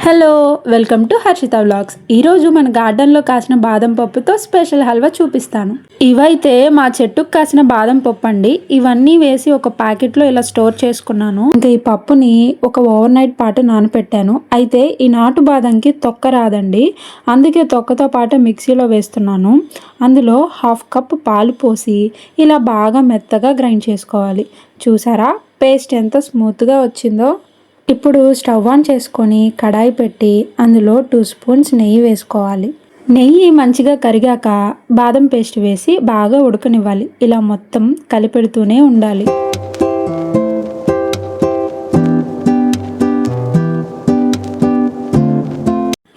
Hello, welcome to Harshita vlogs. ఈరోజు మన గార్డెన్లో కాసిన బాదం పప్పుతో స్పెషల్ హల్వా చూపిస్తాను. ఇవైతే మా చెట్టుకు కాసిన బాదం పప్పు అండి. ఇవన్నీ వేసి ఒక ప్యాకెట్లో ఇలా స్టోర్ చేసుకున్నాను. ఇంకా ఈ పప్పుని ఒక ఓవర్ నైట్ పాటు నానపెట్టాను. అయితే ఈ నాటు బాదంకి తొక్క రాదండి, అందుకే తొక్కతో పాటు మిక్సీలో వేస్తున్నాను. అందులో 1/2 కప్ పాలు పోసి ఇలా బాగా మెత్తగా గ్రైండ్ చేసుకోవాలి. చూసారా పేస్ట్ ఎంత స్మూత్గా వచ్చిందో. ఇప్పుడు స్టవ్ ఆన్ చేసుకొని కడాయి పెట్టి అందులో 2 స్పూన్స్ నెయ్యి వేసుకోవాలి. నెయ్యి మంచిగా కరిగాక బాదం పేస్ట్ వేసి బాగా ఉడకనివ్వాలి. ఇలా మొత్తం కలిపెడుతూనే ఉండాలి.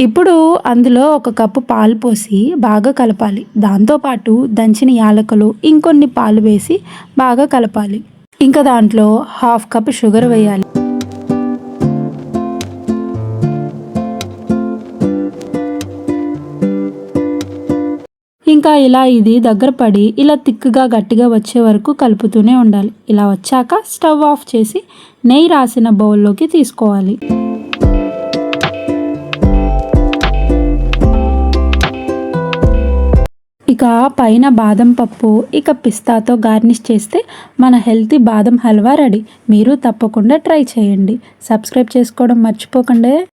ఇప్పుడు అందులో 1 కప్పు పాలు పోసి బాగా కలపాలి. దాంతోపాటు దంచిన యాలకులు ఇంకొన్ని పాలు వేసి బాగా కలపాలి. ఇంకా దాంట్లో 1/2 కప్ షుగర్ వేయాలి. ఇంకా ఇలా ఇది దగ్గర పడి ఇలా తిక్కుగా గట్టిగా వచ్చే వరకు కలుపుతూనే ఉండాలి. ఇలా వచ్చాక స్టవ్ ఆఫ్ చేసి నెయ్యి రాసిన బౌల్లోకి తీసుకోవాలి. ఇక పైన బాదం పప్పు పిస్తాతో గార్నిష్ చేస్తే మన హెల్తీ బాదం హల్వా రెడీ. మీరు తప్పకుండా ట్రై చేయండి. సబ్స్క్రైబ్ చేసుకోవడం మర్చిపోకండి.